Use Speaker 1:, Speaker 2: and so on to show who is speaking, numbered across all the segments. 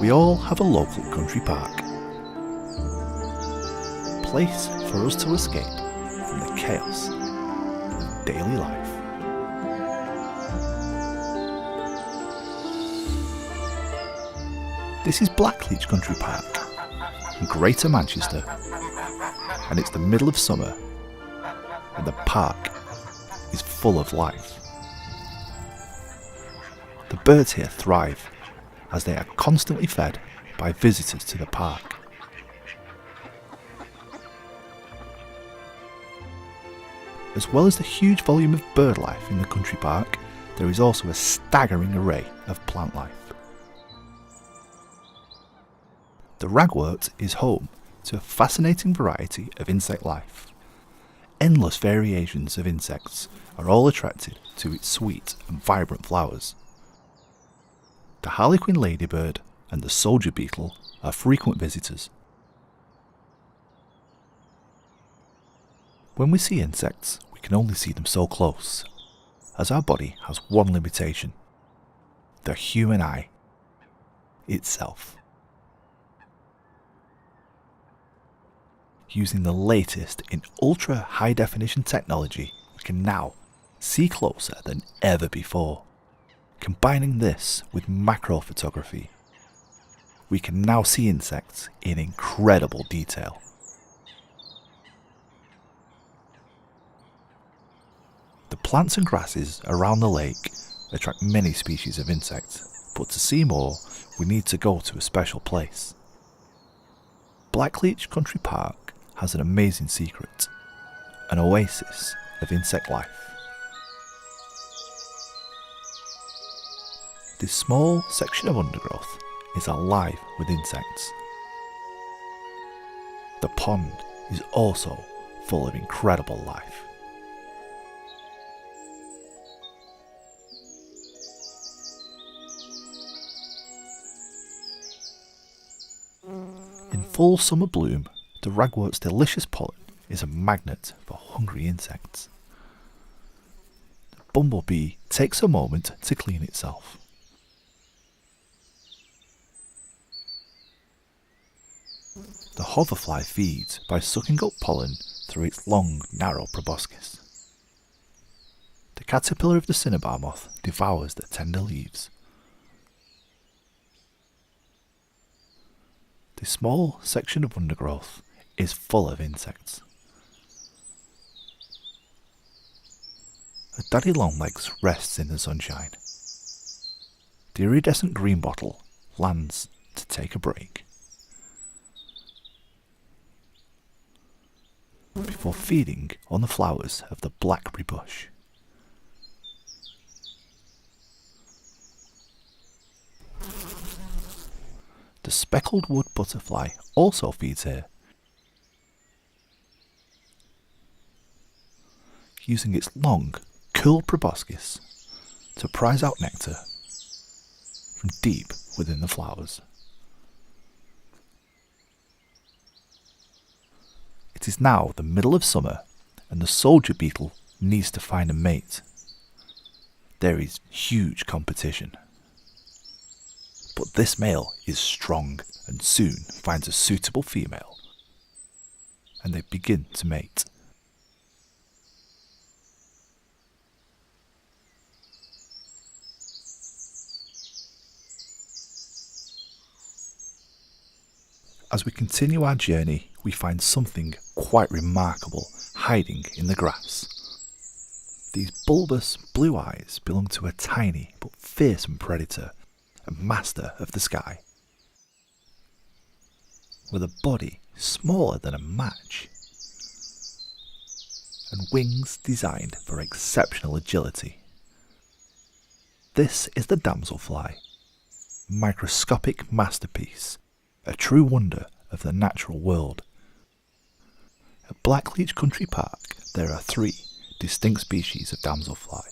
Speaker 1: We all have a local country park. A place for us to escape from the chaos of daily life. This is Blackleach Country Park in Greater Manchester, and it's the middle of summer and the park is full of life. The birds here thrive as they are constantly fed by visitors to the park. As well as the huge volume of bird life in the country park, there is also a staggering array of plant life. The ragwort is home to a fascinating variety of insect life. Endless variations of insects are all attracted to its sweet and vibrant flowers. The harlequin ladybird and the soldier beetle are frequent visitors. When we see insects, we can only see them so close, as our body has one limitation: the human eye itself. Using the latest in ultra high definition technology, we can now see closer than ever before. Combining this with macro photography, we can now see insects in incredible detail. The plants and grasses around the lake attract many species of insects, but to see more, we need to go to a special place. Blackleach Country Park has an amazing secret, an oasis of insect life. This small section of undergrowth is alive with insects. The pond is also full of incredible life. In full summer bloom, the ragwort's delicious pollen is a magnet for hungry insects. The bumblebee takes a moment to clean itself. The hoverfly feeds by sucking up pollen through its long, narrow proboscis. The caterpillar of the cinnabar moth devours the tender leaves. This small section of undergrowth is full of insects. A daddy longlegs rests in the sunshine. The iridescent greenbottle lands to take a break, before feeding on the flowers of the blackberry bush. The speckled wood butterfly also feeds here, using its long, curled proboscis to prize out nectar from deep within the flowers. It is now the middle of summer and the soldier beetle needs to find a mate. There is huge competition. But this male is strong and soon finds a suitable female, and they begin to mate. As we continue our journey, we find something quite remarkable hiding in the grass. These bulbous blue eyes belong to a tiny but fearsome predator, a master of the sky. With a body smaller than a match and wings designed for exceptional agility. This is the damselfly, microscopic masterpiece, a true wonder of the natural world. At Blackleach Country Park, there are 3 distinct species of damselfly.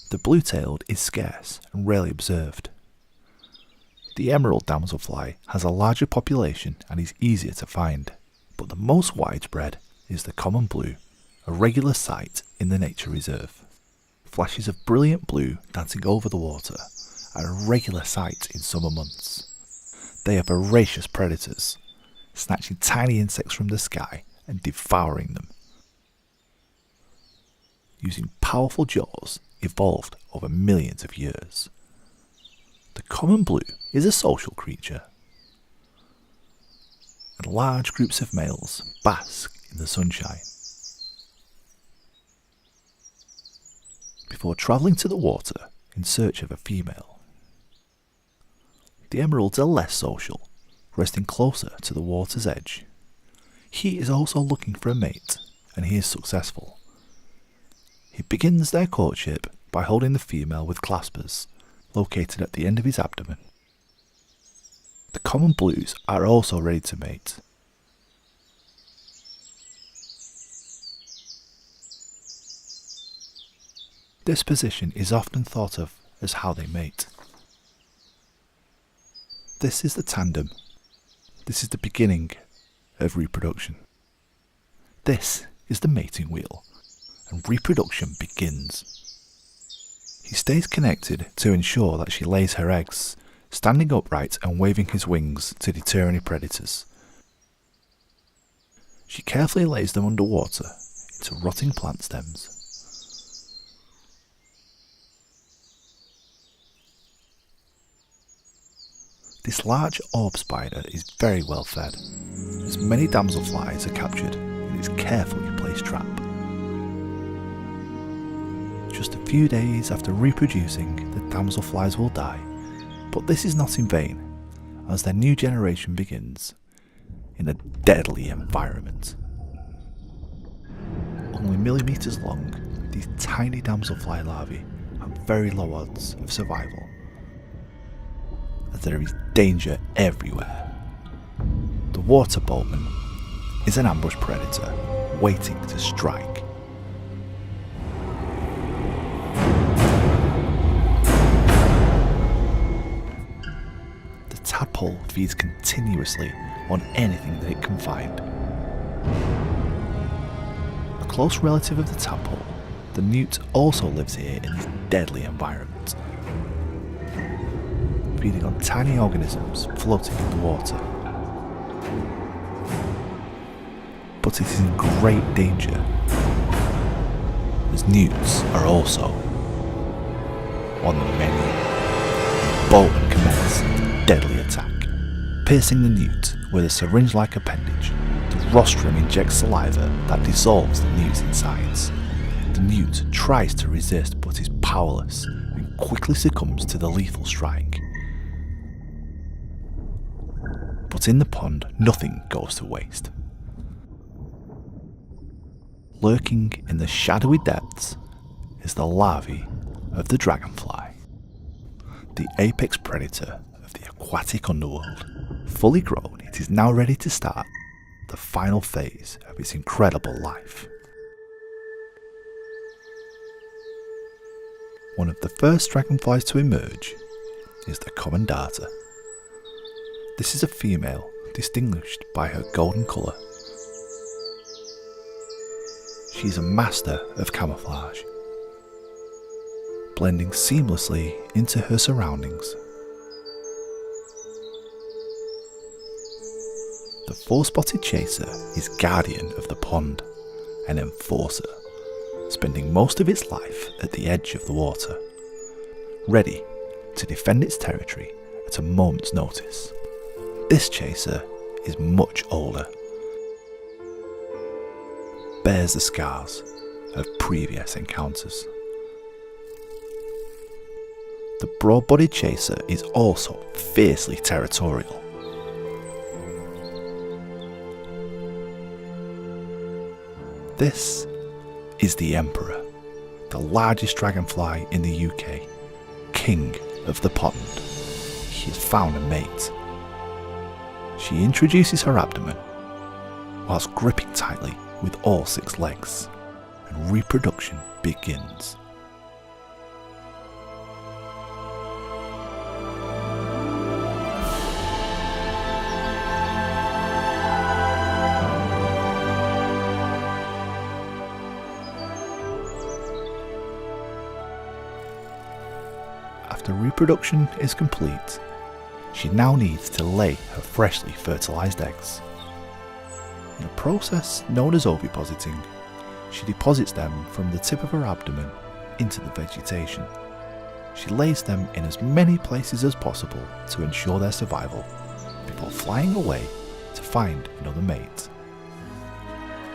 Speaker 1: The blue-tailed is scarce and rarely observed. The emerald damselfly has a larger population and is easier to find, but the most widespread is the common blue, a regular sight in the nature reserve. Flashes of brilliant blue dancing over the water are a regular sight in summer months. They are voracious predators, snatching tiny insects from the sky and devouring them. Using powerful jaws evolved over millions of years. The common blue is a social creature, and large groups of males bask in the sunshine. Before travelling to the water in search of a female. The emeralds are less social, resting closer to the water's edge. He is also looking for a mate, and he is successful. He begins their courtship by holding the female with claspers, located at the end of his abdomen. The common blues are also ready to mate. This position is often thought of as how they mate. This is the tandem. This is the beginning of reproduction. This is the mating wheel, and reproduction begins. He stays connected to ensure that she lays her eggs, standing upright and waving his wings to deter any predators. She carefully lays them underwater into rotting plant stems. This large orb spider is very well fed, as many damselflies are captured in its carefully placed trap. Just a few days after reproducing, the damselflies will die, but this is not in vain, as their new generation begins in a deadly environment. Only millimetres long, these tiny damselfly larvae have very low odds of survival, as there is danger everywhere. The water boatman is an ambush predator waiting to strike. The tadpole feeds continuously on anything that it can find. A close relative of the tadpole, the newt also lives here in this deadly environment, feeding on tiny organisms floating in the water. But it is in great danger, as newts are also on the menu. The boatman commences the deadly attack. Piercing the newt with a syringe-like appendage, the rostrum injects saliva that dissolves the newt's insides. The newt tries to resist but is powerless and quickly succumbs to the lethal strike. But in the pond, nothing goes to waste. Lurking in the shadowy depths is the larvae of the dragonfly, the apex predator of the aquatic underworld. Fully grown, it is now ready to start the final phase of its incredible life. One of the first dragonflies to emerge is the common darter. This is a female distinguished by her golden colour. She is a master of camouflage, blending seamlessly into her surroundings. The four-spotted chaser is guardian of the pond, an enforcer, spending most of its life at the edge of the water, ready to defend its territory at a moment's notice. This chaser is much older, bears the scars of previous encounters. The broad-bodied chaser is also fiercely territorial. This is the Emperor, the largest dragonfly in the UK, king of the pond. He has found a mate. She introduces her abdomen, whilst gripping tightly with all 6 legs, and reproduction begins. After After reproduction is complete, she now needs to lay her freshly fertilised eggs. In a process known as ovipositing, she deposits them from the tip of her abdomen into the vegetation. She lays them in as many places as possible to ensure their survival, before flying away to find another mate.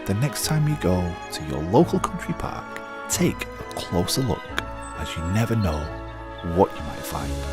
Speaker 1: The next time you go to your local country park, take a closer look, as you never know what you might find.